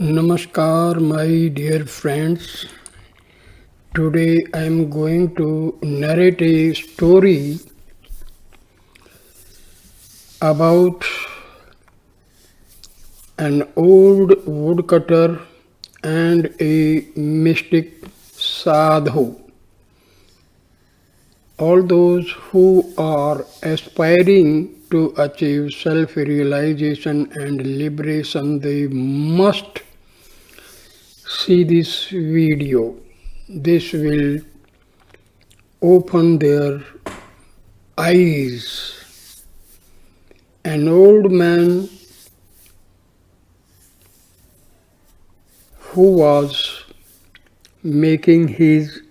Namaskar, my dear friends. Today I am going to narrate a story about an old woodcutter and a mystic sadhu. All those who are aspiring to achieve self realization and liberation, they must see this video. This will open their eyes. An old man who was making his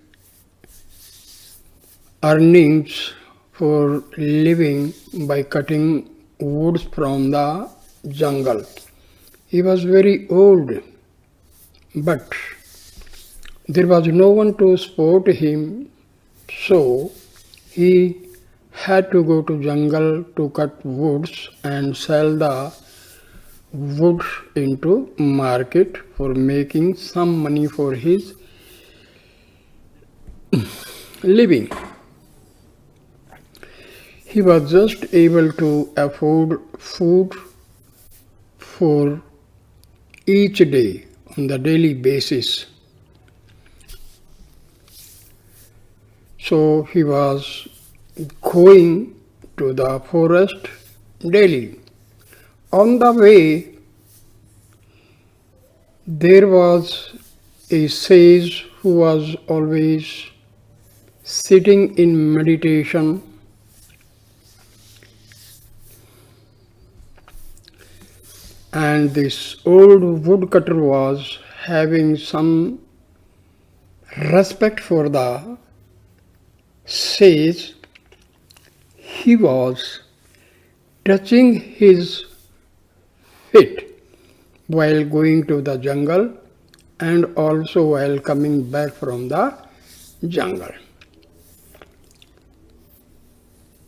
earnings for living by cutting woods from the jungle. He was very old, but there was no one to support him, so he had to go to jungle to cut woods and sell the wood into market for making some money for his living. He was just able to afford food for each day on the daily basis. So he was going to the forest daily. On the way, there was a sage who was always sitting in meditation. And this old woodcutter was having some respect for the sage. He was touching his feet while going to the jungle and also while coming back from the jungle.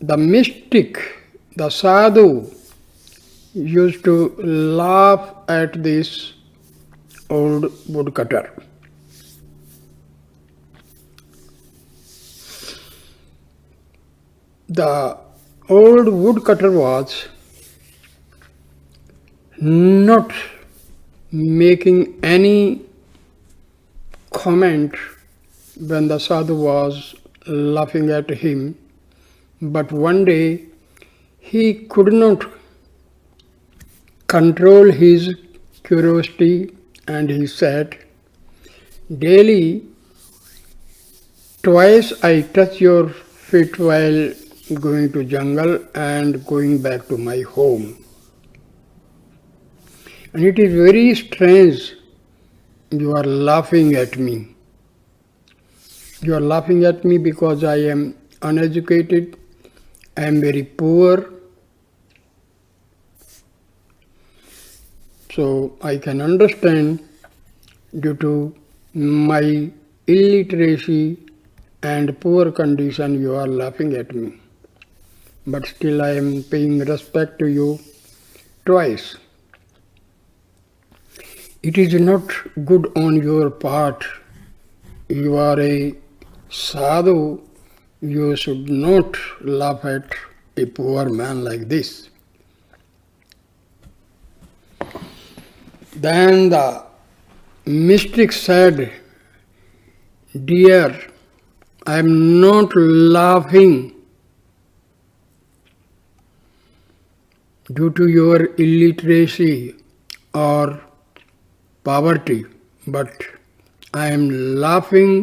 The mystic, the sadhu, used to laugh at this old woodcutter. The old woodcutter was not making any comment when the sadhu was laughing at him, but one day he could not control his curiosity and he said, "Daily, twice I touch your feet while going to jungle and going back to my home. And it is very strange. You are laughing at me. You are laughing at me because I am uneducated, I am very poor. So I can understand due to my illiteracy and poor condition you are laughing at me. But still I am paying respect to you twice. It is not good on your part. You are a sadhu. You should not laugh at a poor man like this." Then the mystic said, "Dear, I am not laughing due to your illiteracy or poverty, but I am laughing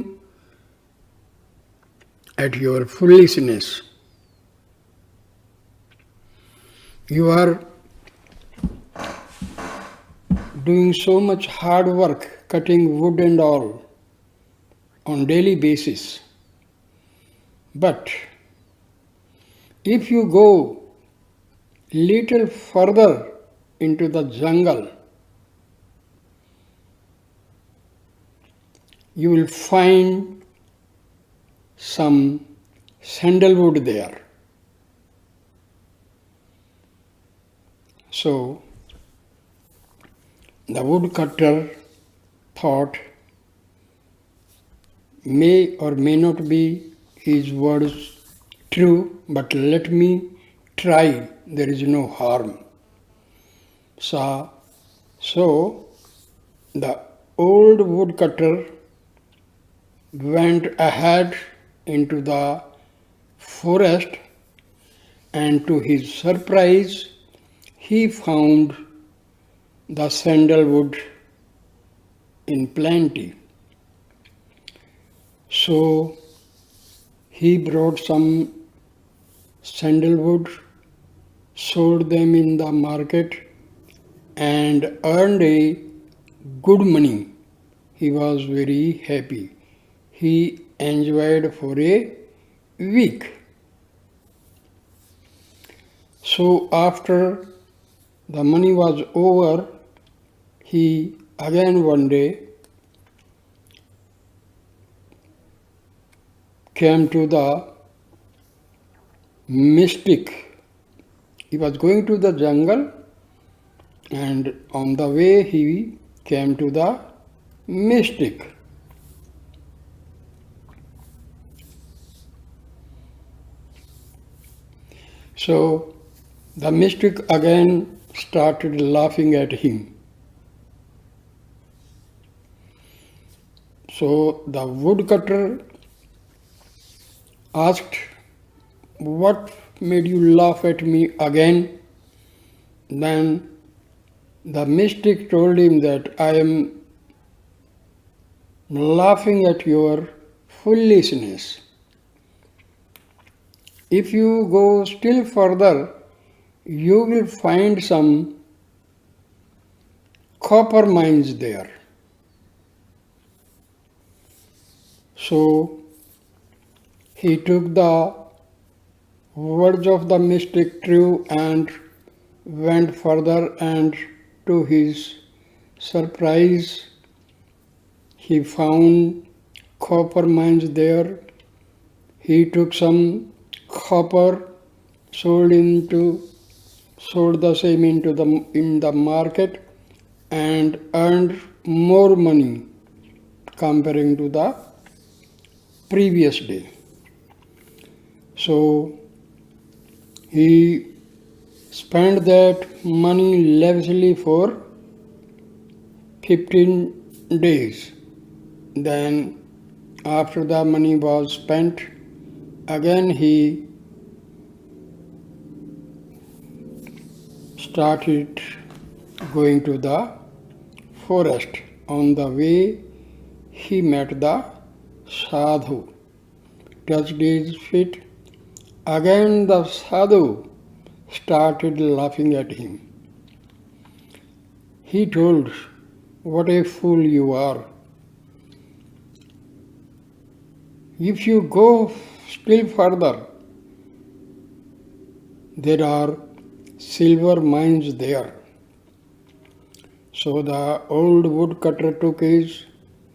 at your foolishness. You are doing so much hard work, cutting wood and all, on daily basis. But if you go little further into the jungle, you will find some sandalwood there. So The woodcutter thought, may or may not be his words true, but let me try, there is no harm. So the old woodcutter went ahead into the forest, and to his surprise, he found the sandalwood in plenty. So he brought some sandalwood, sold them in the market, and earned a good money. He was very happy. He enjoyed for a week. So after the money was over, he again one day came to the mystic. He was going to the jungle, and on the way he came to the mystic. So the mystic again started laughing at him. So the woodcutter asked, what made you laugh at me again? Then the mystic told him that I am laughing at your foolishness. If you go still further, you will find some copper mines there. So he took the words of the mystic true and went further, and to his surprise he found copper mines there. He took some copper, sold the same in the market, and earned more money comparing to the previous day. So he spent that money lavishly for 15 days. Then after the money was spent, again he started going to the forest. On the way he met the sadhu, touched his feet. Again the sadhu started laughing at him. He told, what a fool you are. If you go still further, there are silver mines there. So the old woodcutter took his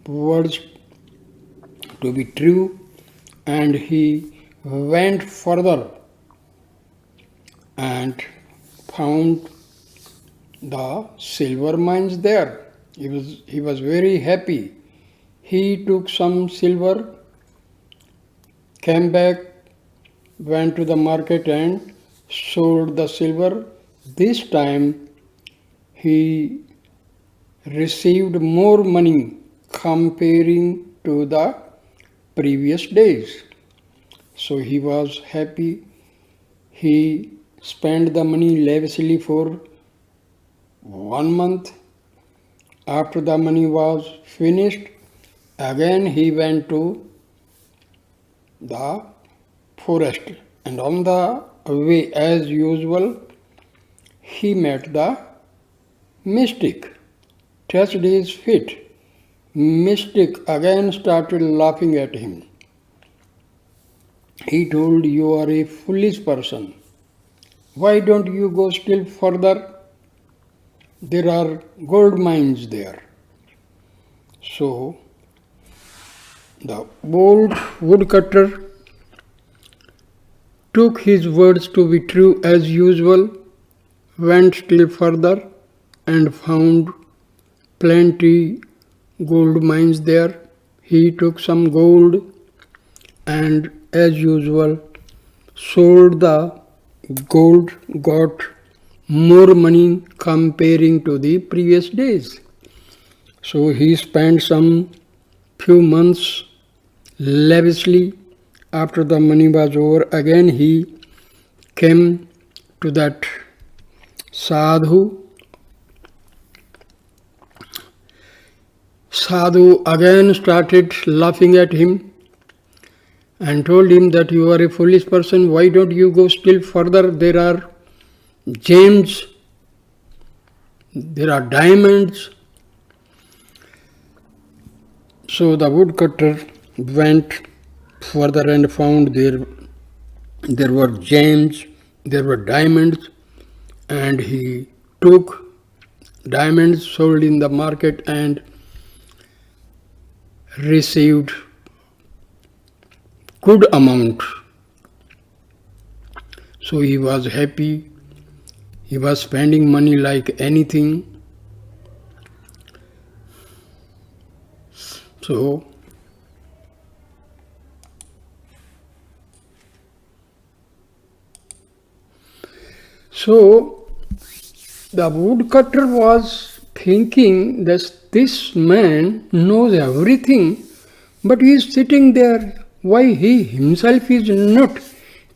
words to be true, and he went further and found the silver mines there. He was very happy. He took some silver, came back, went to the market and sold the silver. This time he received more money comparing to the previous days. So he was happy. He spent the money lavishly for 1 month. After the money was finished, again he went to the forest, and on the way as usual he met the mystic, touched his feet. Mystic again started laughing at him. He told, you are a foolish person. Why don't you go still further? There are gold mines there. So the old woodcutter took his words to be true as usual, went still further and found plenty gold mines there. He took some gold and as usual sold the gold, got more money comparing to the previous days. So he spent some few months lavishly. After the money was over, again he came to that sadhu. Sadhu again started laughing at him and told him that you are a foolish person, why don't you go still further? There are gems, there are diamonds. So the woodcutter went further and found there were gems, there were diamonds, and he took diamonds, sold in the market and received good amount. So he was happy. He was spending money like anything. So the woodcutter was thinking that this man knows everything, but he is sitting there. Why he himself is not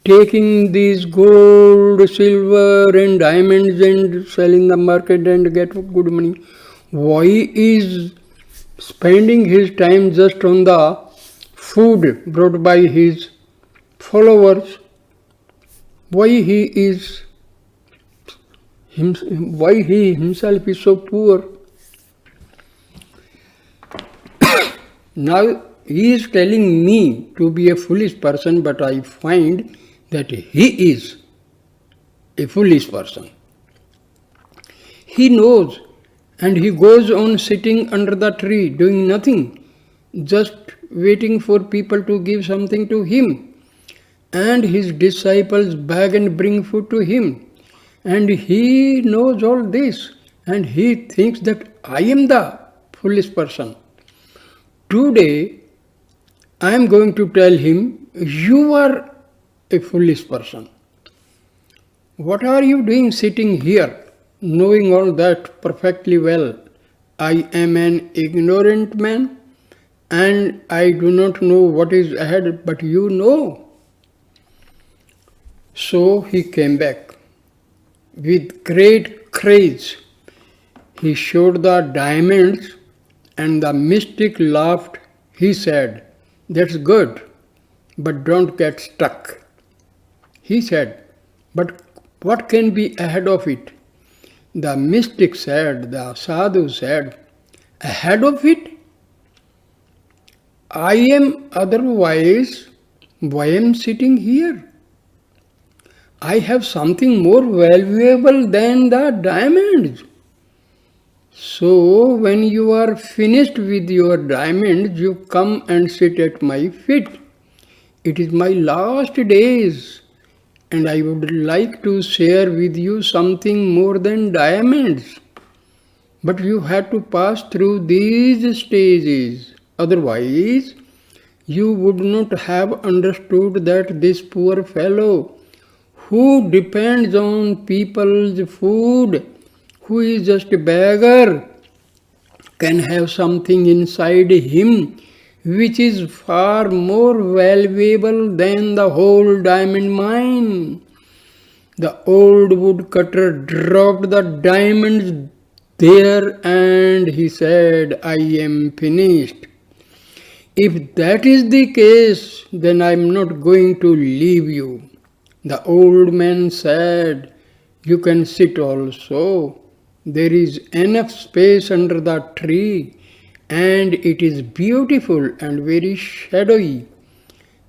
taking these gold, silver and diamonds and selling the market and get good money? Why is spending his time just on the food brought by his followers? Why he himself is so poor? Now he is telling me to be a foolish person, but I find that he is a foolish person. He knows, and he goes on sitting under the tree doing nothing, just waiting for people to give something to him. And his disciples beg and bring food to him. And he knows all this, and he thinks that I am the foolish person. Today, I am going to tell him, you are a foolish person. What are you doing sitting here, knowing all that perfectly well? I am an ignorant man, and I do not know what is ahead, but you know. So he came back. With great courage, he showed the diamonds, and the mystic laughed. He said, that's good, but don't get stuck. He said, but what can be ahead of it? The mystic said, the sadhu said, ahead of it? I am otherwise, why am sitting here? I have something more valuable than the diamonds. So when you are finished with your diamonds, you come and sit at my feet. It is my last days, and I would like to share with you something more than diamonds. But you had to pass through these stages. Otherwise, you would not have understood that this poor fellow who depends on people's food, who is just a beggar, can have something inside him which is far more valuable than the whole diamond mine. The old woodcutter dropped the diamonds there and he said, I am finished. If that is the case, then I am not going to leave you. The old man said, you can sit also. There is enough space under the tree, and it is beautiful and very shadowy.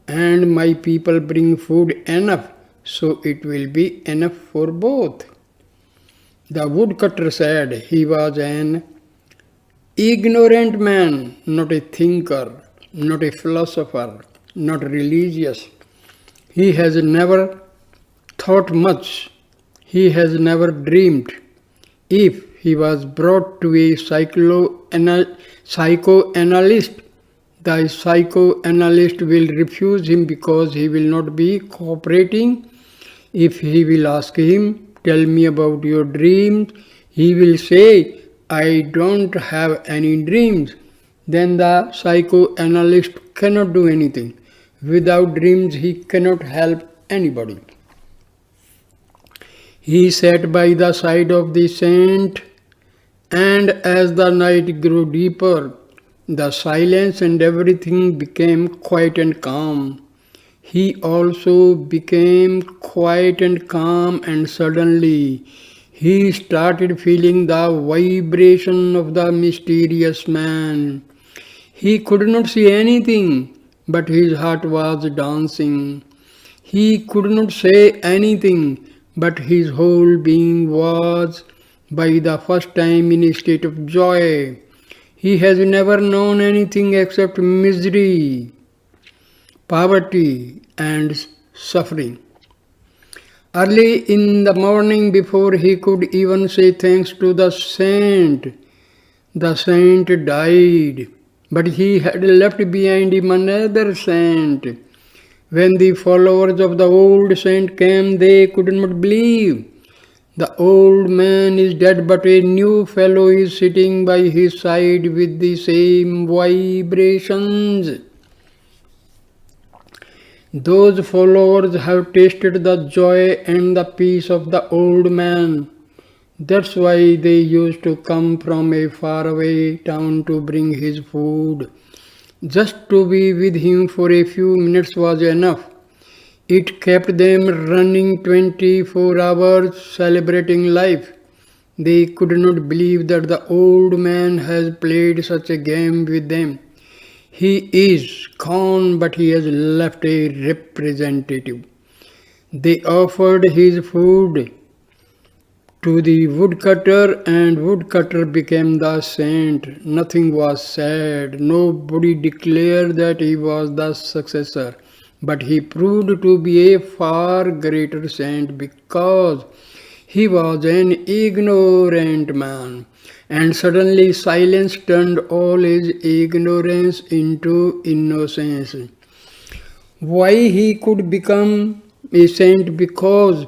And my people bring food enough, so it will be enough for both. The woodcutter said he was an ignorant man, not a thinker, not a philosopher, not religious. He has never thought much. He has never dreamed. If he was brought to a psychoanalyst. The psychoanalyst will refuse him because he will not be cooperating. If he will ask him, "Tell me about your dreams," he will say, "I don't have any dreams." Then the psychoanalyst cannot do anything. Without dreams, he cannot help anybody. He sat by the side of the saint, and as the night grew deeper, the silence and everything became quiet and calm. He also became quiet and calm, and suddenly he started feeling the vibration of the mysterious man. He could not see anything, but his heart was dancing. He could not say anything, but his whole being was, by the first time, in a state of joy. He has never known anything except misery, poverty, and suffering. Early in the morning, before he could even say thanks to the saint died. But he had left behind him another saint. When the followers of the old saint came, they could not believe. The old man is dead, but a new fellow is sitting by his side with the same vibrations. Those followers have tasted the joy and the peace of the old man. That's why they used to come from a faraway town to bring his food. Just to be with him for a few minutes was enough. It kept them running 24 hours, celebrating life. They could not believe that the old man has played such a game with them. He is gone, but he has left a representative. They offered his food to the woodcutter, and woodcutter became the saint. Nothing was said. Nobody declared that he was the successor. But he proved to be a far greater saint because he was an ignorant man. And suddenly silence turned all his ignorance into innocence. Why he could become a saint? Because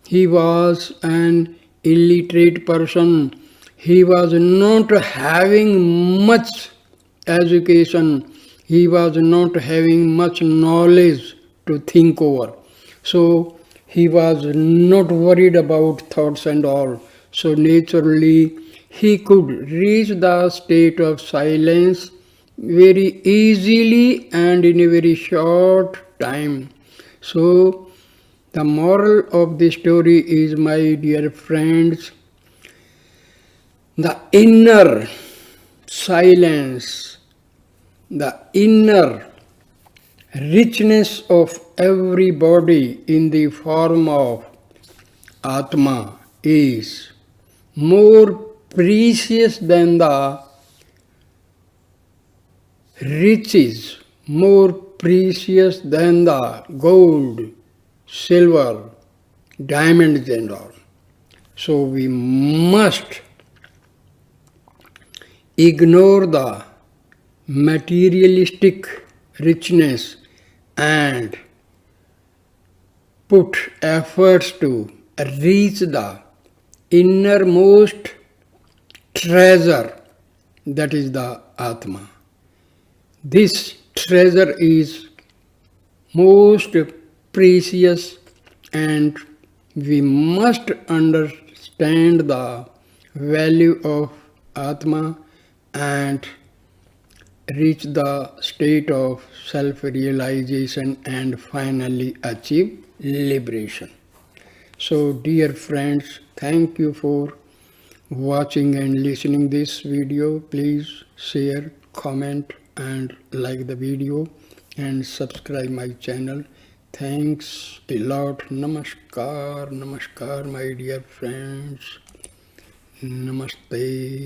he was an illiterate person. He was not having much education. He was not having much knowledge to think over. So he was not worried about thoughts and all. So naturally he could reach the state of silence very easily and in a very short time. So the moral of the story is, my dear friends, the inner silence, the inner richness of everybody in the form of Atma is more precious than the riches, more precious than the gold, silver, diamonds and all. So we must ignore the materialistic richness and put efforts to reach the innermost treasure, that is the Atma. This treasure is most precious, and we must understand the value of Atma and reach the state of self-realization and finally achieve liberation. So dear friends, thank you for watching and listening this video. Please share, comment and like the video and subscribe my channel. Thanks a lot. Namaskar, namaskar my dear friends. Namaste.